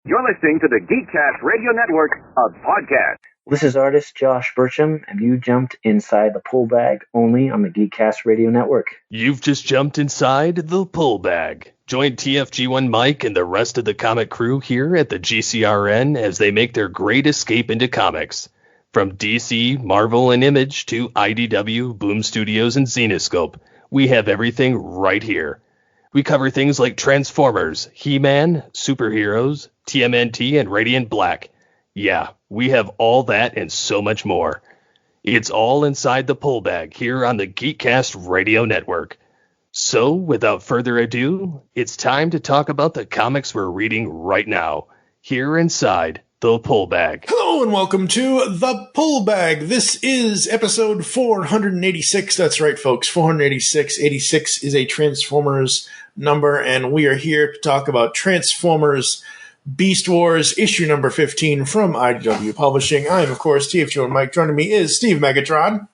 You're listening to the Geekcast Radio Network of podcasts. This is artist Josh Burcham, and you jumped inside the pull bag only on the Geekcast Radio Network. You've just jumped inside the pull bag. Join TFG1Mike and the rest of the comic crew here at the GCRN as they make their great escape into comics. From DC, Marvel, and Image to IDW, Boom Studios, and Zenescope, we have everything right here. We cover things like Transformers, He-Man, superheroes, TMNT, and Radiant Black. Yeah, we have all that and so much more. It's all inside the pull bag here on the Geekcast Radio Network. So, without further ado, it's time to talk about the comics we're reading right now, here inside the pull bag. Hello and welcome to the pull bag. This is episode 486. That's right, folks. 486. 86 is a Transformers number, and we are here to talk about Transformers Beast Wars, issue number 15 from IDW Publishing. I am, of course, TFG1Mike. Joining me is Steve Megatron.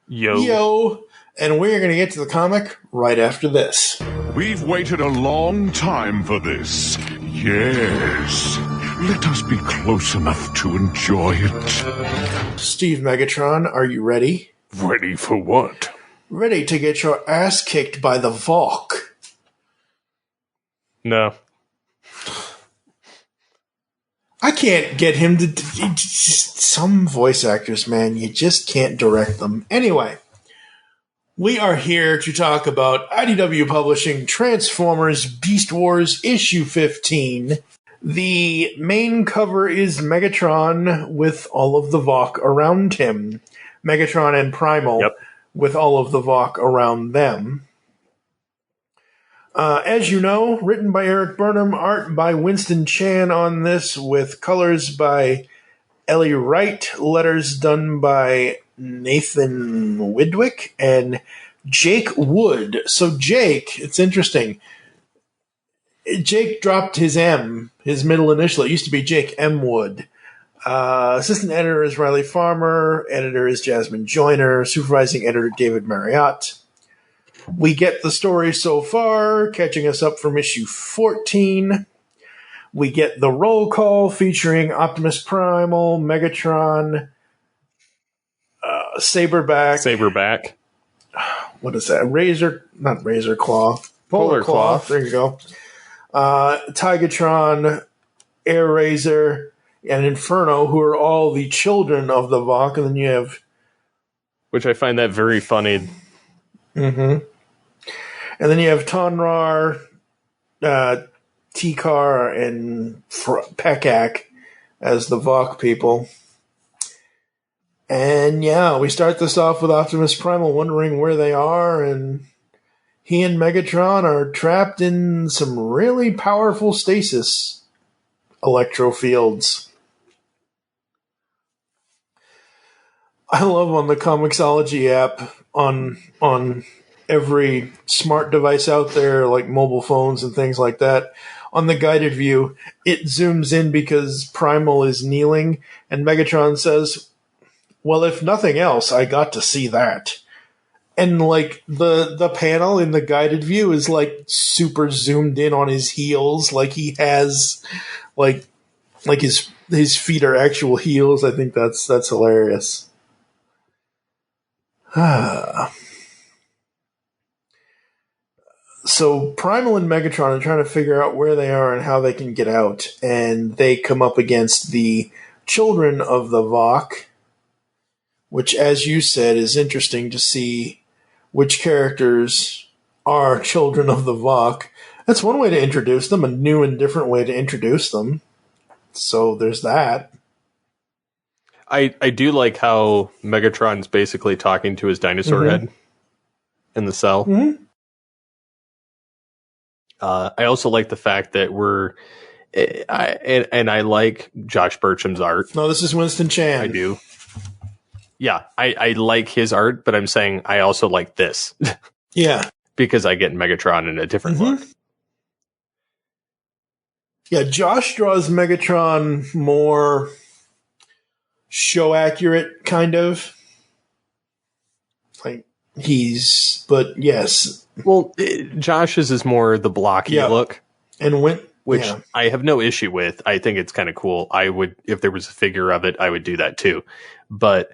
Yo. And we're going to get to the comic right after this. We've waited a long time for this. Yes. Let us be close enough to enjoy it. Steve Megatron, are you ready? Ready for what? Ready to get your ass kicked by the Valk. No. I can't get him to... Some voice actors, man, you just can't direct them. Anyway, we are here to talk about IDW Publishing Transformers Beast Wars issue 15. The main cover is Megatron with all of the Valk around him. Megatron and Primal with all of the Valk around them. As you know, written by Eric Burnham, art by Winston Chan on this, with colors by Ellie Wright, letters done by Nathan Widwick, and Jake Wood. So Jake, it's interesting. Jake dropped his M, his middle initial. It used to be Jake M. Wood. Assistant editor is Riley Farmer. Editor is Jasmine Joyner. Supervising editor David Marriott. We get the story so far, catching us up from issue 14. We get the roll call featuring Optimus Primal, Megatron, Saberback. What is that? Not Razor Claw. Polar Claw. There you go. Tigatron, Air Razor, and Inferno, who are all the children of the Valk, and then you have... Which I find that very funny. Mm-hmm. And then you have Tonrar, Tikar, and Pekak as the Valk people. And yeah, we start this off with Optimus Primal wondering where they are, and he and Megatron are trapped in some really powerful stasis electro fields. I love on the Comixology app on every smart device out there, like mobile phones and things like that, on the guided view, it zooms in because Primal is kneeling, and Megatron says, well, if nothing else, I got to see that. And, like, the panel in the guided view is, like, super zoomed in on his heels, like he has, like his feet are actual heels. I think that's hilarious. So Primal and Megatron are trying to figure out where they are and how they can get out, and they come up against the children of the Valk, which, as you said, is interesting to see which characters are children of the Valk. That's one way to introduce them, a new and different way to introduce them. So there's that. I do like how Megatron's basically talking to his dinosaur head in the cell. Mm-hmm. I also like the fact that I like Josh Burcham's art. No, this is Winston Chan. I do. Yeah, I like his art, but I'm saying I also like this. Yeah. Because I get Megatron in a different look. Yeah, Josh draws Megatron more show accurate, kind of. Like, but yes. Well, Josh's is more the blocky look. And which Yeah. I have no issue with. I think it's kind of cool. I would, if there was a figure of it, I would do that too. But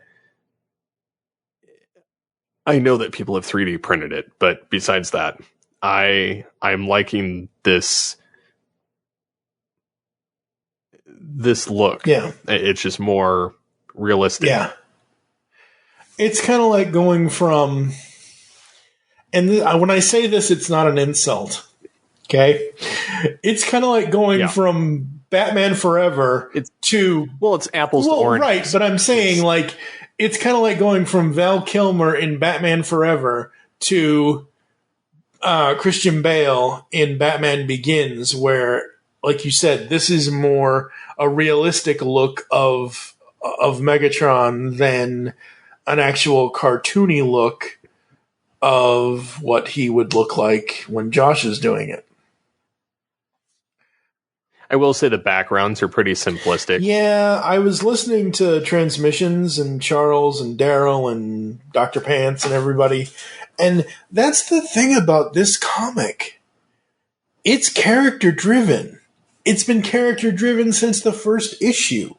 I know that people have 3D printed it. But besides that, I'm liking this look. Yeah. It's just more realistic. Yeah. It's kind of like going from, and when I say this, it's not an insult. Okay? It's kind of like going from Batman Forever to... Well, it's apples to oranges. Right, but I'm saying, like, it's kind of like going from Val Kilmer in Batman Forever to Christian Bale in Batman Begins, where, like you said, this is more a realistic look of Megatron than an actual cartoony look of what he would look like when Josh is doing it. I will say the backgrounds are pretty simplistic. Yeah, I was listening to Transmissions and Charles and Daryl and Dr. Pants and everybody, and that's the thing about this comic. It's character-driven. It's been character-driven since the first issue.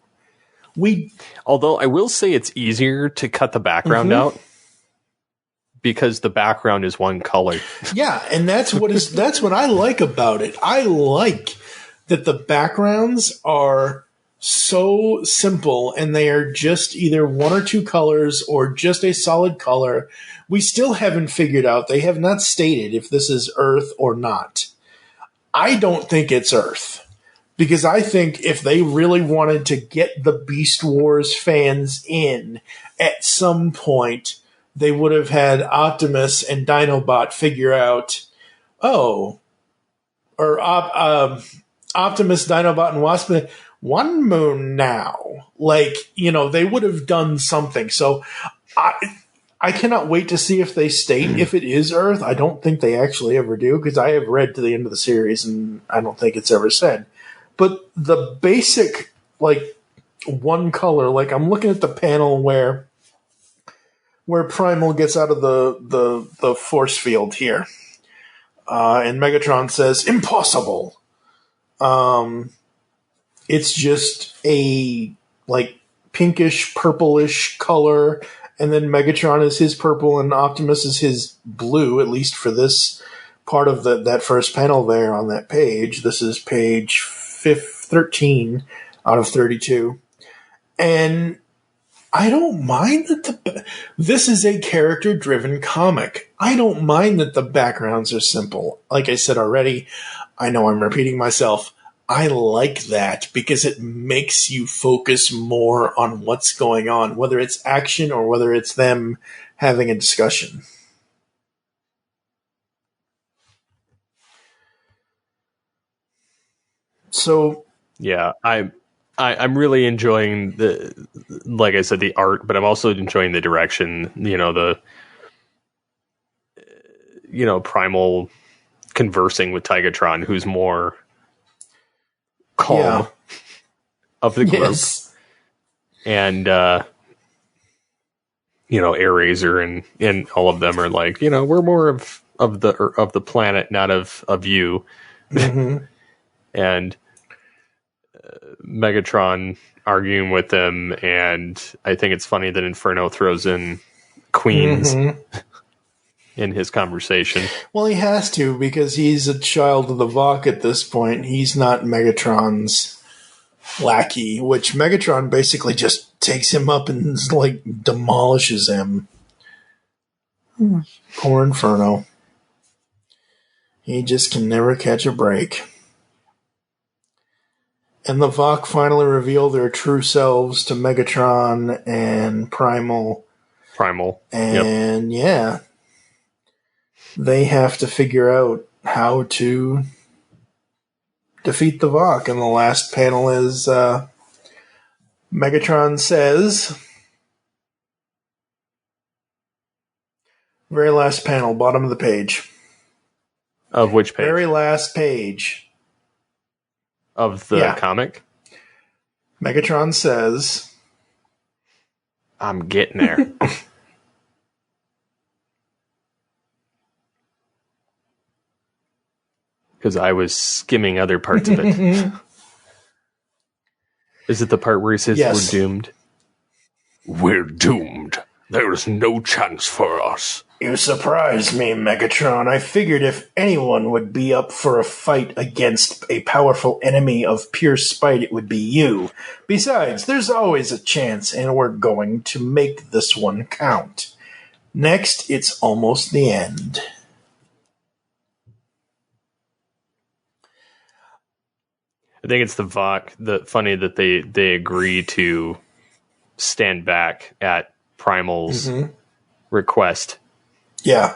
Although I will say it's easier to cut the background out because the background is one color. Yeah, and that's what I like about it. I like that the backgrounds are so simple and they are just either one or two colors or just a solid color. We still haven't figured out, they have not stated if this is Earth or not. I don't think it's Earth, because I think if they really wanted to get the Beast Wars fans in at some point, they would have had Optimus and Dinobot figure out, Optimus, Dinobot, and Wasp, one moon now. Like, they would have done something. So I cannot wait to see if they state if it is Earth. I don't think they actually ever do, because I have read to the end of the series, and I don't think it's ever said. But the basic, like, one color, like, I'm looking at the panel where Primal gets out of the force field here. And Megatron says, "Impossible." It's just a, like, pinkish, purplish color, and then Megatron is his purple and Optimus is his blue, at least for this part of that first panel there on that page. This is page 13 out of 32. And I don't mind that this is a character-driven comic. I don't mind that the backgrounds are simple. Like I said already, I know I'm repeating myself. I like that because it makes you focus more on what's going on, whether it's action or whether it's them having a discussion. So, yeah, I'm really enjoying like I said, the art, but I'm also enjoying the direction. Primal conversing with Tigatron, who's more calm of the group. Yes. And Airazor and all of them are like, we're more of the planet, not of you. Mm-hmm. And Megatron arguing with them, and I think it's funny that Inferno throws in Queens in his conversation. Well, he has to, because he's a child of the Vok at this point. He's not Megatron's lackey, which Megatron basically just takes him up and, like, demolishes him. Poor Inferno. He just can never catch a break. And the Vok finally reveal their true selves to Megatron and Primal. And they have to figure out how to defeat the Vok. And the last panel is Megatron says, very last panel, bottom of the page. Of which page? Very last page. Of the comic? Megatron says, "I'm getting there." because I was skimming other parts of it. Is it the part where he says Yes. we're doomed? We're doomed. There's no chance for us. You surprised me, Megatron. I figured if anyone would be up for a fight against a powerful enemy of pure spite, it would be you. Besides, there's always a chance, and we're going to make this one count. Next, it's almost the end. I think it's the VOC. Funny that they agree to stand back at Primal's request, Yeah.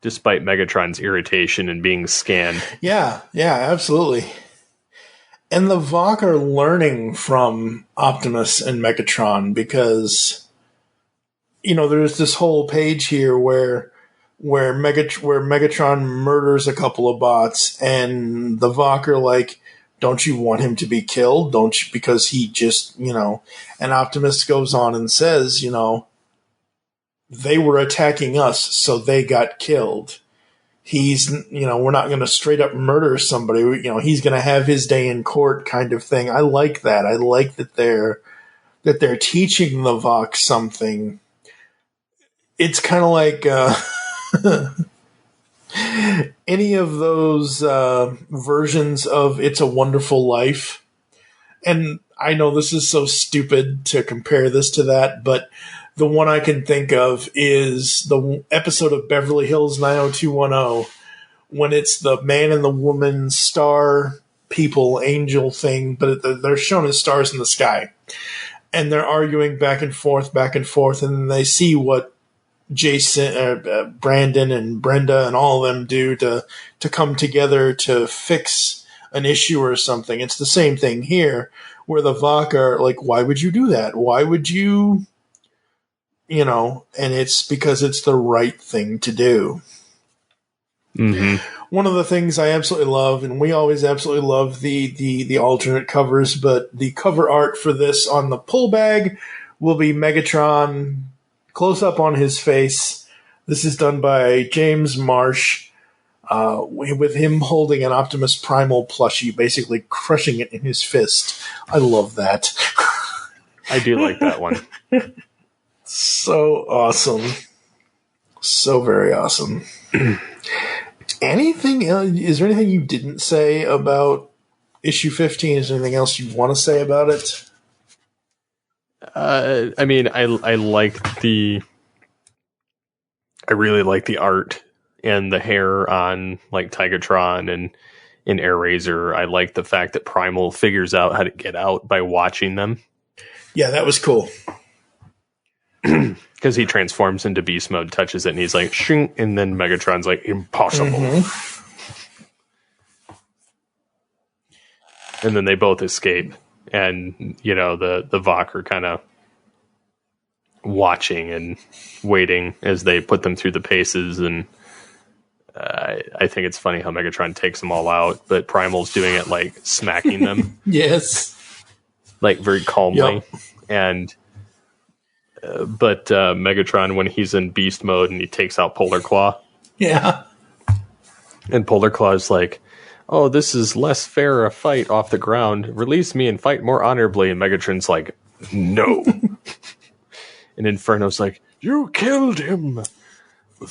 despite Megatron's irritation and being scanned. Yeah, absolutely. And the VOC are learning from Optimus and Megatron because, there's this whole page here where Megatron murders a couple of bots, and the VOC are like, don't you want him to be killed? Don't you? Because he just, and Optimus goes on and says, they were attacking us, so they got killed. He's, we're not going to straight up murder somebody. He's going to have his day in court kind of thing. I like that. I like that they're teaching the VOC something. It's kind of like any of those versions of It's a Wonderful Life. And I know this is so stupid to compare this to that, but the one I can think of is the episode of Beverly Hills 90210 when it's the man and the woman star people angel thing, but they're shown as stars in the sky. And they're arguing back and forth, and then they see what Jason, Brandon, and Brenda, and all of them do to come together to fix an issue or something. It's the same thing here, where the VOC are like, "Why would you do that? Why would you?" And it's because it's the right thing to do. Mm-hmm. One of the things I absolutely love, and we always absolutely love the alternate covers, but the cover art for this on the pull bag will be Megatron close up on his face. This is done by James Marsh, with him holding an Optimus Primal plushie, basically crushing it in his fist. I love that. I do like that one. So awesome. So very awesome. Anything else? Is there anything you didn't say about issue 15? Is there anything else you want to say about it? I mean, I really like the art and the hair on like Tigatron and in Air-Razor. I like the fact that Primal figures out how to get out by watching them. Yeah, that was cool. Because he transforms into beast mode, touches it, and he's like, shing, and then Megatron's like, impossible. Mm-hmm. And then they both escape. And, the VOC are kind of watching and waiting as they put them through the paces. And I think it's funny how Megatron takes them all out, but Primal's doing it like smacking them. Yes. Like very calmly. Yep. And... But Megatron, when he's in beast mode and he takes out Polar Claw. Yeah. And Polar Claw is like, oh, this is less fair a fight off the ground. Release me and fight more honorably. And Megatron's like, no. And Inferno's like, you killed him.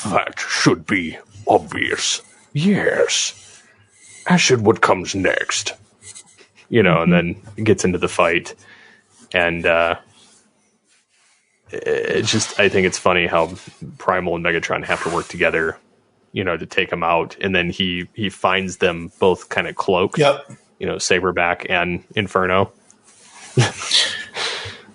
That should be obvious. Yes. Acid, what comes next? And then gets into the fight. And, I think it's funny how Primal and Megatron have to work together, to take him out. And then he finds them both kind of cloaked. Yep. Saberback and Inferno.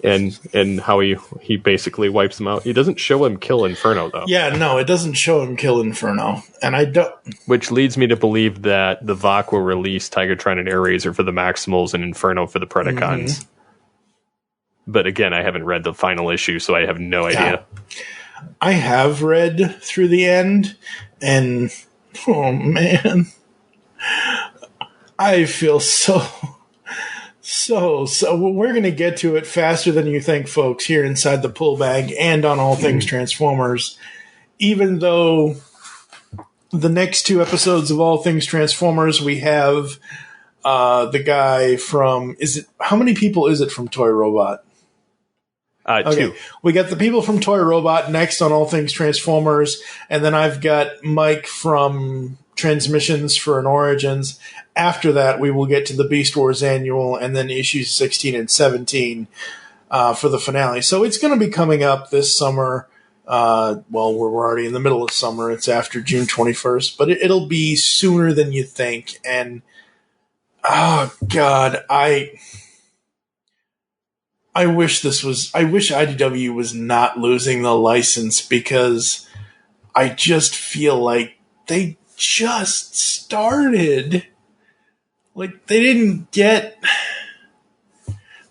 and how he basically wipes them out. He doesn't show him kill Inferno, though. Yeah, no, it doesn't show him kill Inferno. And I don't... Which leads me to believe that the VOC will release Tigatron and Air-Razor for the Maximals and Inferno for the Predacons. Mm-hmm. But again, I haven't read the final issue, so I have no idea. I have read through the end, and oh man, I feel so. We're going to get to it faster than you think, folks, here inside the pull bag and on All Things Transformers. Even though the next 2 episodes of All Things Transformers, we have the guy from... How many people is it from Toy Robot? 2. We got the people from Toy Robot next on All Things Transformers, and then I've got Mike from Transmissions for an Origins. After that, we will get to the Beast Wars Annual, and then issues 16 and 17 for the finale. So it's going to be coming up this summer. Well, we're already in the middle of summer. It's after June 21st, but it'll be sooner than you think. And, oh, God, I wish IDW was not losing the license, because I just feel like they just started. Like, they didn't get...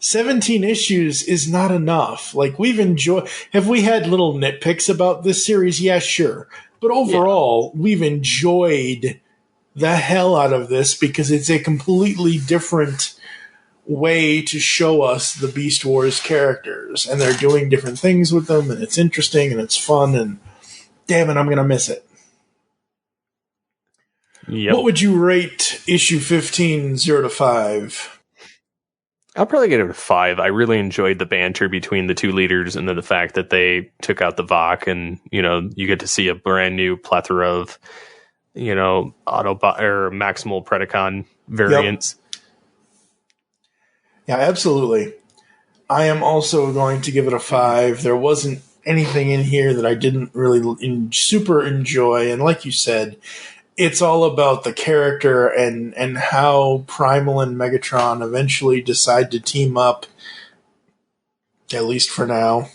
17 issues is not enough. Like, have we had little nitpicks about this series? Yeah, sure. But overall, we've enjoyed the hell out of this, because it's a completely different way to show us the Beast Wars characters, and they're doing different things with them, and it's interesting and it's fun, and damn it, I'm gonna miss it. Yep. What would you rate issue 15, 0 to 5? I'll probably get it a 5. I really enjoyed the banter between the 2 leaders, and then the fact that they took out the Vok, and you get to see a brand new plethora of Autobot or Maximal Predacon variants. Yep. Yeah, absolutely. I am also going to give it a 5. There wasn't anything in here that I didn't really super enjoy, and like you said, it's all about the character and how Primal and Megatron eventually decide to team up, at least for now,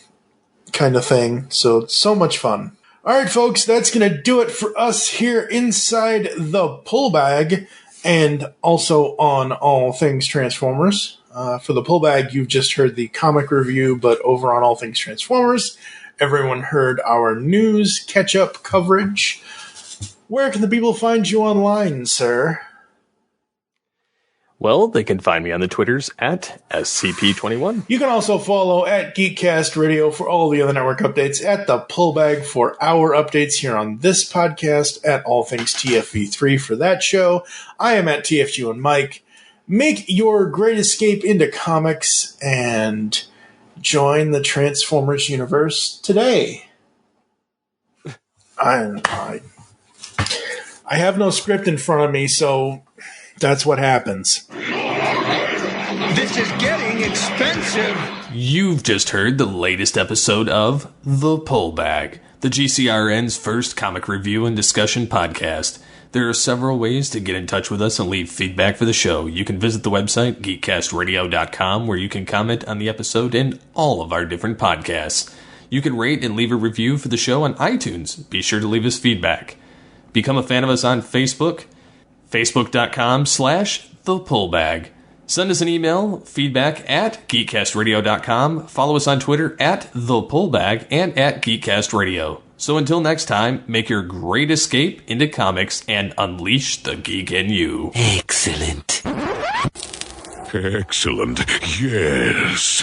kind of thing. So it's so much fun. All right, folks, that's going to do it for us here inside the Pull Bag, and also on All Things Transformers. For the Pull Bag, you've just heard the comic review, but over on All Things Transformers, everyone heard our news catch-up coverage. Where can the people find you online, sir? Well, they can find me on the Twitters at SCP21. You can also follow at Geekcast Radio for all the other network updates, at the Pullbag for our updates here on this podcast, at All Things TFV3 for that show. I am at TFG1Mike. Make your great escape into comics and join the Transformers universe today. I have no script in front of me, so that's what happens. This is getting expensive. You've just heard the latest episode of The Pull Bag, the GCRN's first comic review and discussion podcast. There are several ways to get in touch with us and leave feedback for the show. You can visit the website, geekcastradio.com, where you can comment on the episode and all of our different podcasts. You can rate and leave a review for the show on iTunes. Be sure to leave us feedback. Become a fan of us on Facebook, facebook.com/thepullbag. Send us an email, feedback at geekcastradio.com. Follow us on Twitter at thepullbag and at geekcastradio. So until next time, make your great escape into comics and unleash the geek in you. Excellent. Excellent, yes.